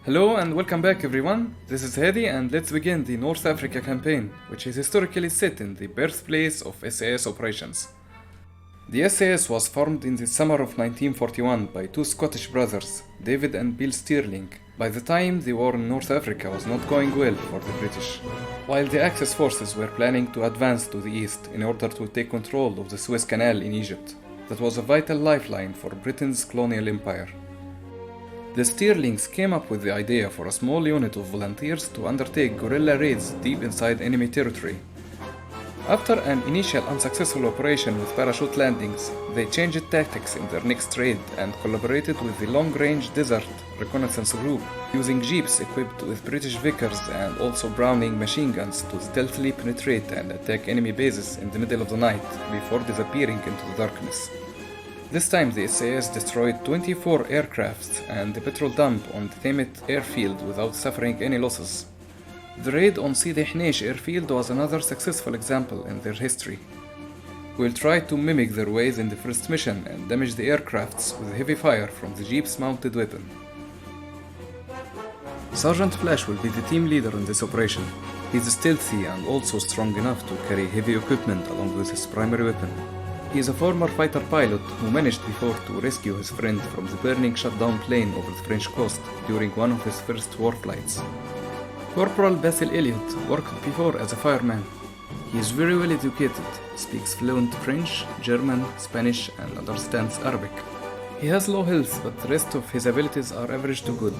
Hello and welcome back everyone, this is Hadi and let's begin the North Africa campaign, which is historically set in the birthplace of SAS operations. The SAS was formed in the summer of 1941 by two Scottish brothers, David and Bill Stirling. By the time the war in North Africa was not going well for the British, while the Axis forces were planning to advance to the east in order to take control of the Suez Canal in Egypt, that was a vital lifeline for Britain's colonial empire. The Stirlings came up with the idea for a small unit of volunteers to undertake guerrilla raids deep inside enemy territory. After an initial unsuccessful operation with parachute landings, they changed tactics in their next raid and collaborated with the long-range desert reconnaissance group, using jeeps equipped with British Vickers and also Browning machine guns to stealthily penetrate and attack enemy bases in the middle of the night before disappearing into the darkness. This time the SAS destroyed 24 aircrafts and the petrol dump on the Thamet airfield without suffering any losses. The raid on Sidi Hnesh airfield was another successful example in their history. We'll try to mimic their ways in the first mission and damage the aircrafts with heavy fire from the jeep's mounted weapon. Sergeant Flash will be the team leader in this operation. He's stealthy and also strong enough to carry heavy equipment along with his primary weapon. He is a former fighter pilot who managed before to rescue his friend from the burning shutdown plane over the French coast during one of his first war flights. Corporal Basil Elliott worked before as a fireman. He is very well educated, speaks fluent French, German, Spanish and understands Arabic. He has low health, but the rest of his abilities are average to good.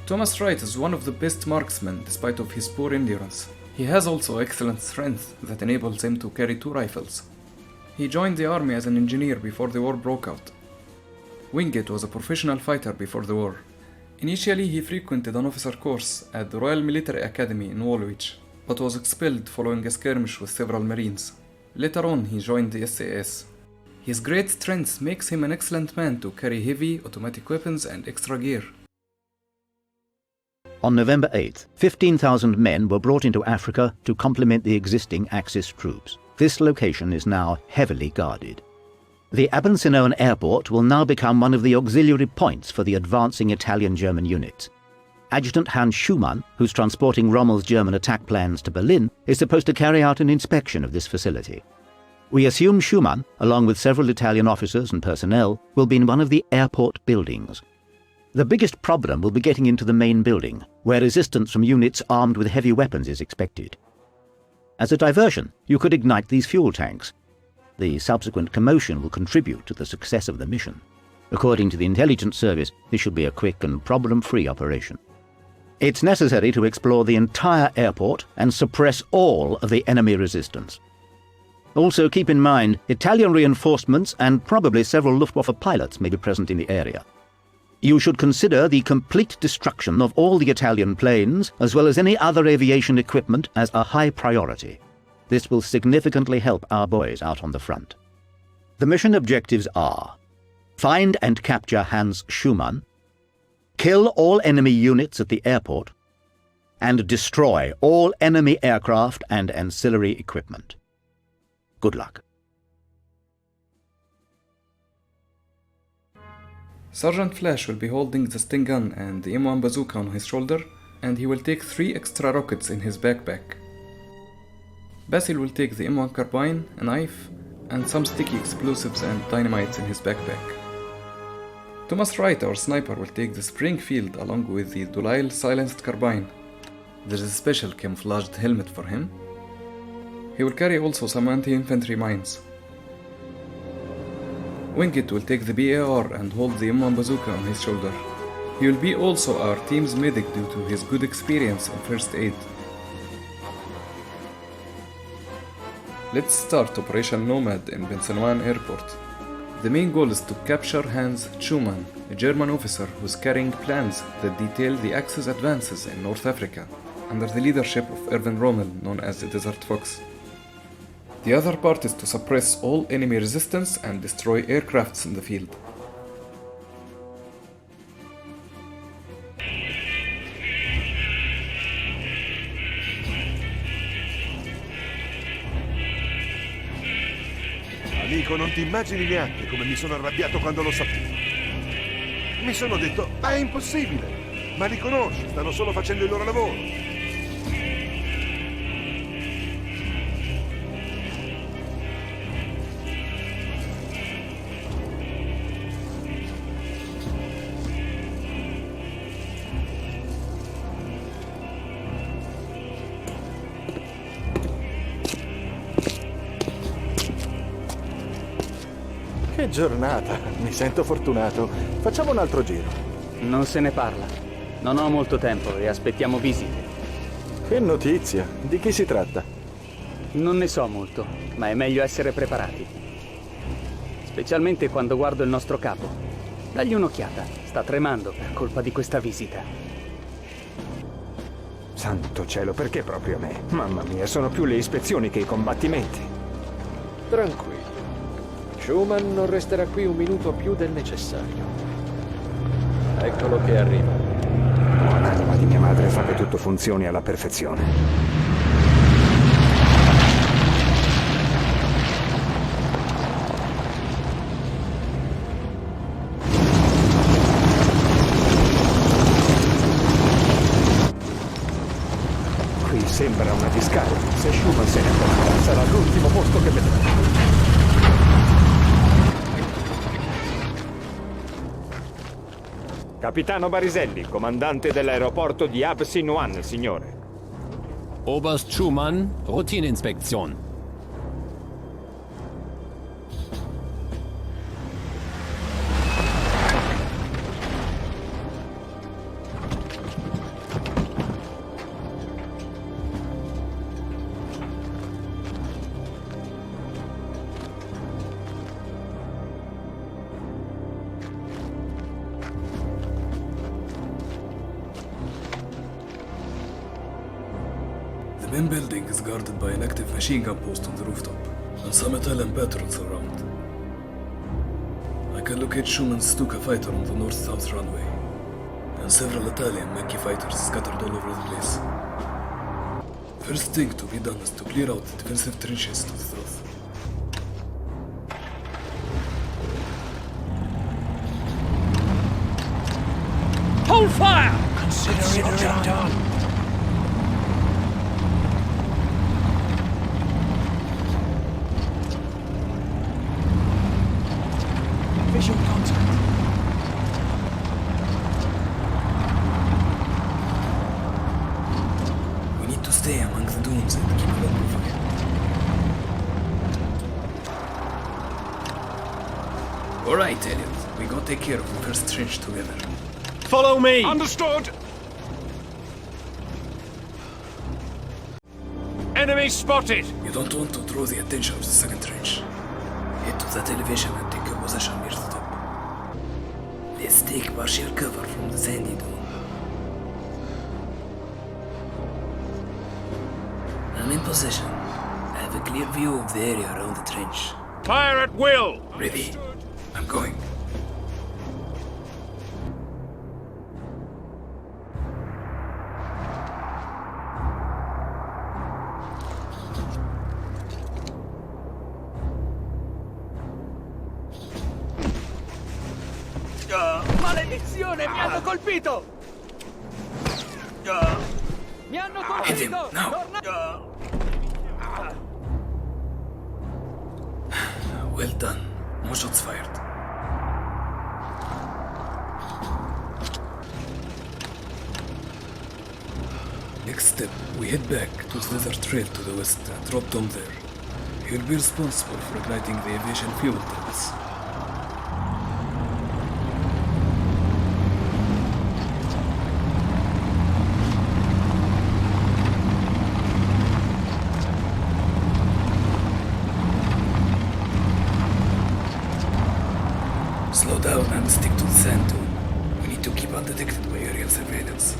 Thomas Wright is one of the best marksmen despite of his poor endurance. He has also excellent strength that enables him to carry 2 rifles. He joined the army as an engineer before the war broke out. Wingate was a professional fighter before the war. Initially he frequented an officer course at the Royal Military Academy in Woolwich, but was expelled following a skirmish with several Marines. Later on he joined the SAS. His great strength makes him an excellent man to carry heavy automatic weapons and extra gear. On November 8th, 15,000 men were brought into Africa to complement the existing Axis troops. This location is now heavily guarded. The Abn-Sin airport will now become one of the auxiliary points for the advancing Italian-German units. Adjutant Hans Schumann, who's transporting Rommel's German attack plans to Berlin, is supposed to carry out an inspection of this facility. We assume Schumann, along with several Italian officers and personnel, will be in one of the airport buildings. The biggest problem will be getting into the main building, where resistance from units armed with heavy weapons is expected. As a diversion, you could ignite these fuel tanks. The subsequent commotion will contribute to the success of the mission. According to the intelligence service, this should be a quick and problem-free operation. It's necessary to explore the entire airport and suppress all of the enemy resistance. Also keep in mind, Italian reinforcements and probably several Luftwaffe pilots may be present in the area. You should consider the complete destruction of all the Italian planes, as well as any other aviation equipment, as a high priority. This will significantly help our boys out on the front. The mission objectives are: find and capture Hans Schumann, kill all enemy units at the airport, and destroy all enemy aircraft and ancillary equipment. Good luck. Sergeant Flash will be holding the Sting gun and the M1 bazooka on his shoulder, and he will take 3 extra rockets in his backpack. Basil will take the M1 carbine, a knife, and some sticky explosives and dynamites in his backpack. Thomas Wright, our sniper, will take the Springfield along with the Delisle silenced carbine. There is a special camouflaged helmet for him. He will carry also some anti-infantry mines. Wingate will take the BAR and hold the M1 bazooka on his shoulder. He will be also our team's medic due to his good experience in first aid. Let's start Operation Nomad in Bensonwan Airport. The main goal is to capture Hans Schumann, a German officer who's carrying plans that detail the Axis advances in North Africa, under the leadership of Erwin Rommel, known as the Desert Fox. The other part is to suppress all enemy resistance and destroy aircrafts in the field. Amico, non ti immagini neanche come mi sono arrabbiato quando l'ho saputo. Mi sono detto, è impossibile. Ma li conosci, stanno solo facendo il loro lavoro. Che giornata, mi sento fortunato. Facciamo un altro giro. Non se ne parla. Non ho molto tempo e aspettiamo visite. Che notizia, di chi si tratta? Non ne so molto, ma è meglio essere preparati. Specialmente quando guardo il nostro capo. Dagli un'occhiata, sta tremando per colpa di questa visita. Santo cielo, perché proprio a me? Mamma mia, sono più le ispezioni che i combattimenti. Tranquillo. Schumann non resterà qui un minuto più del necessario. Eccolo che arriva. Buon'anima di mia madre fa che tutto funzioni alla perfezione. Qui sembra una discarica. Se Schumann se ne accorgerà, sarà l'ultimo posto che vedrà. Capitano Bariselli, comandante dell'aeroporto di Abn-Sin, signore. Oberst Schumann, Routineinspektion. The main building is guarded by an active machine gun post on the rooftop, and some Italian patrols around. I can locate Schumann's Stuka fighter on the north-south runway, and several Italian Macchi fighters scattered all over the place. First thing to be done is to clear out the defensive trenches to the south. Hold fire! Consider it done. Visual contact. We need to stay among the dunes and keep a low profile. Alright, Elliot. We go take care of the first trench together. Follow me! Understood! Enemy spotted! You don't want to draw the attention of the second trench. Head to that elevation and take a position near the top. Let's take partial cover from the sandy dune. I'm in position. I have a clear view of the area around the trench. Fire at will! Ready? I'm going. Maledizione, mi hanno colpito! Mi hanno Hit him, colpito! now! Well done. No shots fired. Next step, we head back to the desert trail to the west and drop Tom there. He'll be responsible for igniting the aviation fuel tanks. Slow down and stick to the sand dune. We need to keep undetected by aerial surveillance.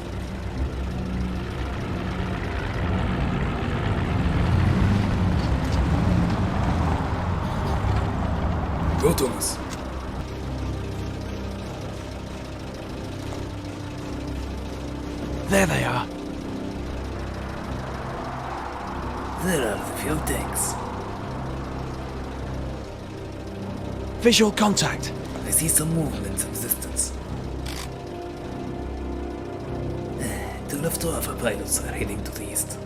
Go, Thomas. There they are. There are the fuel tanks. Visual contact. I see some movement in the distance. Luftwaffe pilots are heading to the east.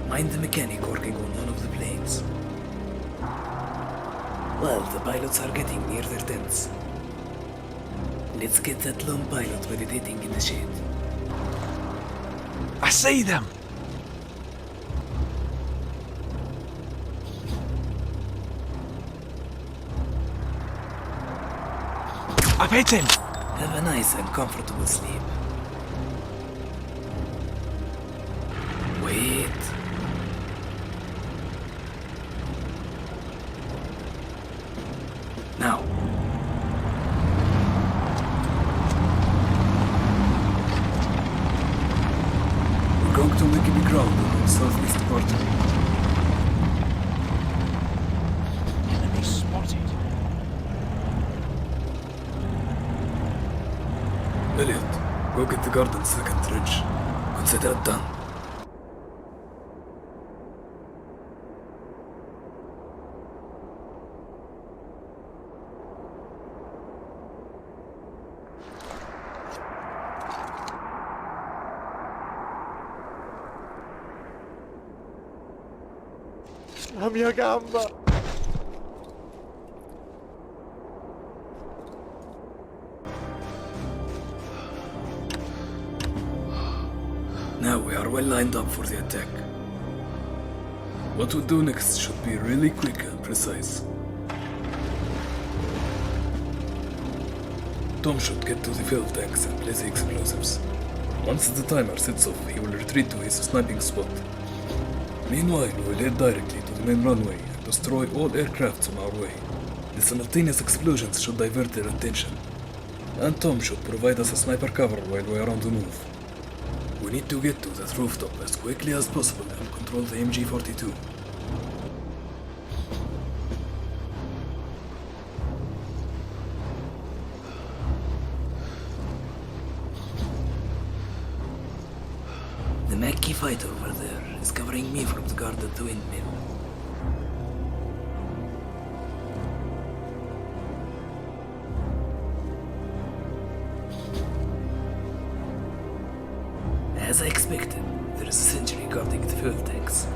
Mind the mechanic working on one of the planes. Well, the pilots are getting near their tents. Let's get that lone pilot meditating in the shade. I see them! I've hit him! Have a nice and comfortable sleep. Wait. Now. We're going to make a big round along southeast quarter. Enemy spotted. Elliot, go get the garden's second trench. Consider it done. La mia gamba! Now we are well lined up for the attack. What we do next should be really quick and precise. Tom should get to the fuel tanks and place the explosives. Once the timer sets off, he will retreat to his sniping spot. Meanwhile, we will head directly to the main runway and destroy all aircrafts on our way. The simultaneous explosions should divert their attention, and Tom should provide us a sniper cover while we are on the move. We need to get to that rooftop as quickly as possible and control the MG-42. The Macchi fighter over there is covering me from the guard at the windmill. As I expected, there is a sentry guarding the fuel tanks.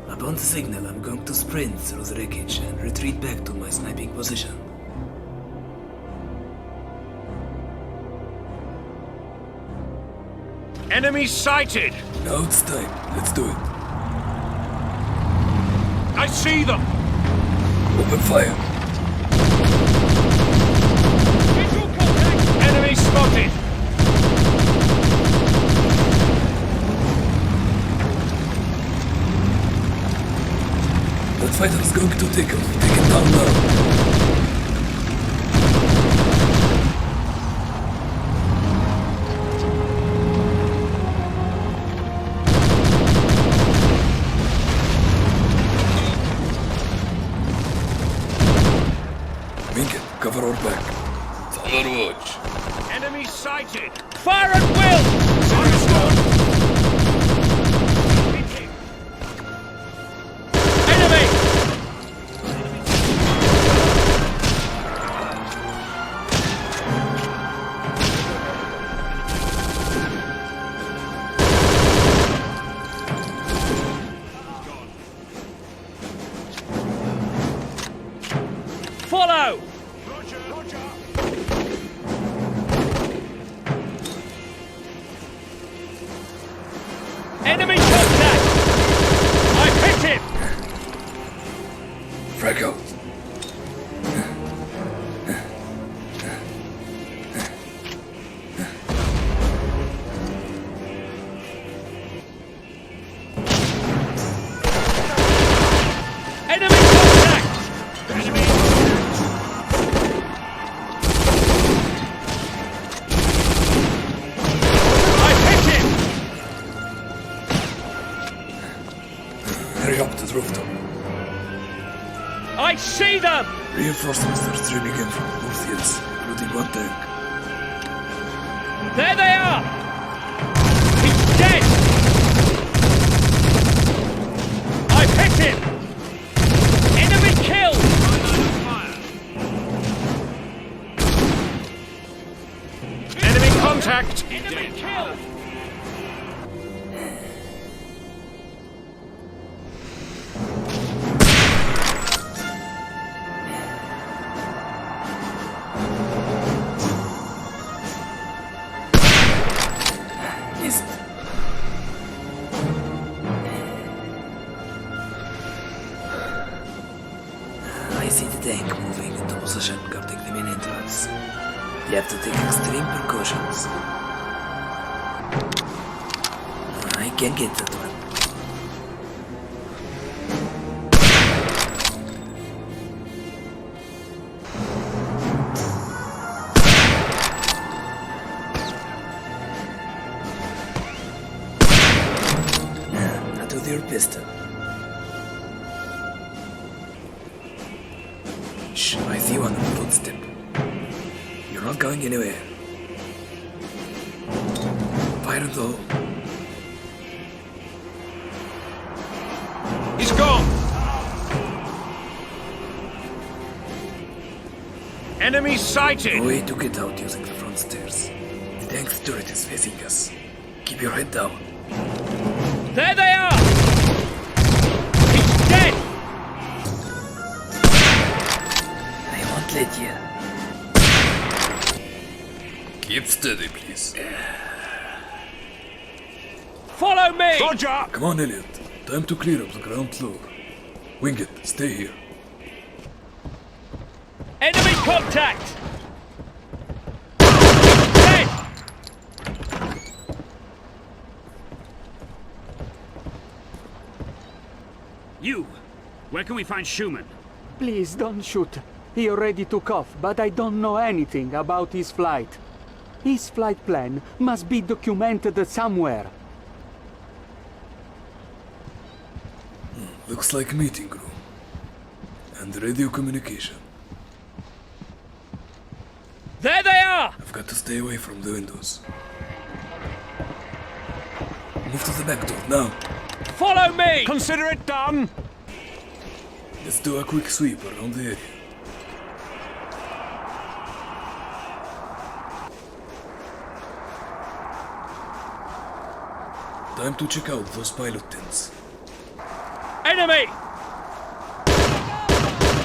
Upon the signal, I'm going to sprint through the wreckage and retreat back to my sniping position. Enemy sighted! Now it's time. Let's do it. I see them! Open fire. Visual contact! Enemy spotted! That fighter is going to take off. Take it down now. Minkin, cover our back. It's on our watch. Enemy sighted! Fire at will! Understood! Hit him! Enemy! Follow! Roger, roger! Enemy contact! I've hit him! Frag out. Enemy contact! Enemy! I've hit him! Hurry up to the rooftop. I see them! Reinforcements are streaming in from the north hills, including one tank. There they are! He's dead! I've hit him! Enemy killed! Enemy contact! Enemy killed! Missed. I see the tank moving into position guarding the main entrance. You have to take extreme precautions. I can get that one. Not with your pistol. Shh, I see one on the footstep. You're not going anywhere. Fire in the hole. He's gone! Enemy sighted! No way to get out using the front stairs. The tank's turret is facing us. Keep your head down. There they are! He's dead! I won't let you. Keep steady, please. Follow me! Roger! Come on, Elliot. Time to clear up the ground floor. Wing it. Stay here. Enemy contact! He's dead! You! Where can we find Schumann? Please don't shoot. He already took off, but I don't know anything about his flight. His flight plan must be documented somewhere. Looks like a meeting room. And radio communication. There they are! I've got to stay away from the windows. Move to the back door now. Follow me! Consider it done! Let's do a quick sweep around the area. Time to check out those pilot tents. Enemy!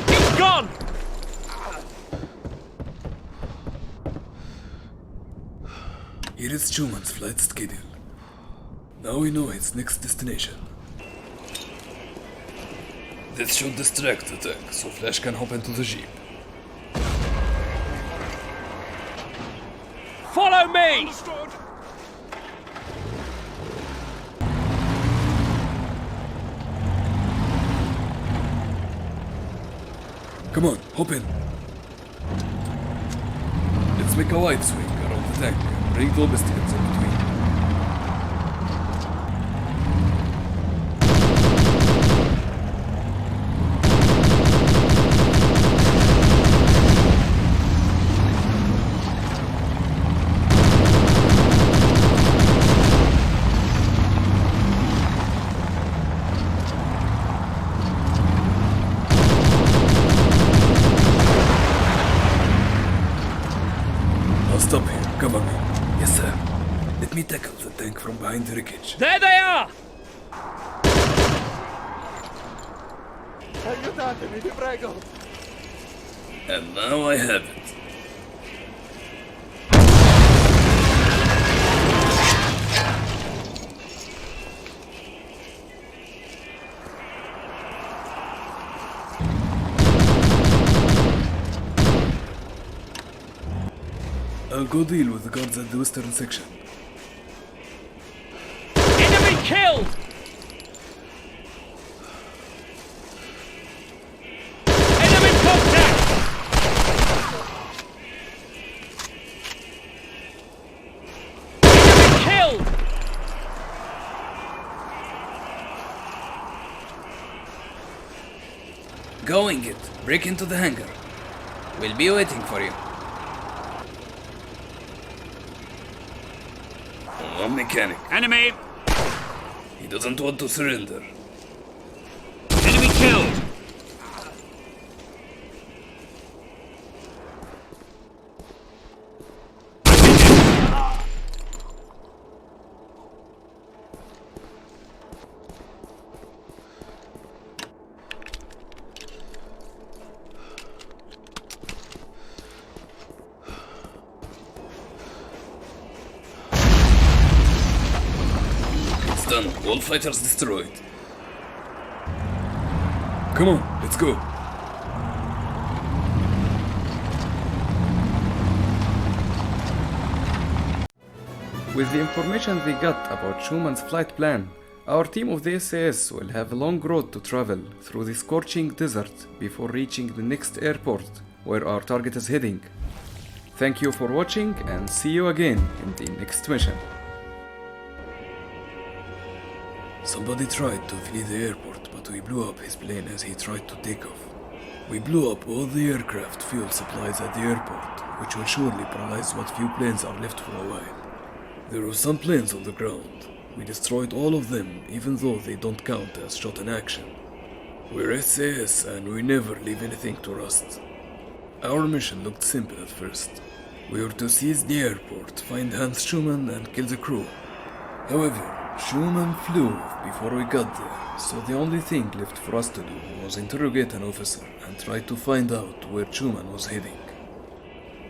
He's gone! Here is Schumann's flight schedule. Now we know its next destination. This should distract the tank, so Flash can hop into the jeep. Follow me! Understood! Come on, hop in. Let's make a wide swing around the tank and bring the obstacles in between. Stop here, cover me. Yes, sir. Let me tackle the tank from behind the wreckage. There they are! Aiutatemi, vi prego! And now I have it. I'll go deal with the guards at the western section. Enemy killed! Enemy contact! Enemy killed! Going it. Break into the hangar. We'll be waiting for you. One mechanic. Enemy! He doesn't want to surrender. Enemy killed! Done. All fighters destroyed. Come on, let's go. With the information we got about Schumann's flight plan, our team of the SAS will have a long road to travel through the scorching desert before reaching the next airport where our target is heading. Thank you for watching and see you again in the next mission. Somebody tried to flee the airport, but we blew up his plane as he tried to take off. We blew up all the aircraft fuel supplies at the airport, which will surely paralyze what few planes are left for a while. There were some planes on the ground. We destroyed all of them, even though they don't count as shot in action. We're SAS and we never leave anything to rust. Our mission looked simple at first. We were to seize the airport, find Hans Schumann and kill the crew. However, Schumann flew off before we got there, so the only thing left for us to do was interrogate an officer and try to find out where Schumann was heading.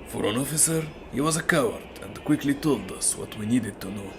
For an officer, he was a coward and quickly told us what we needed to know.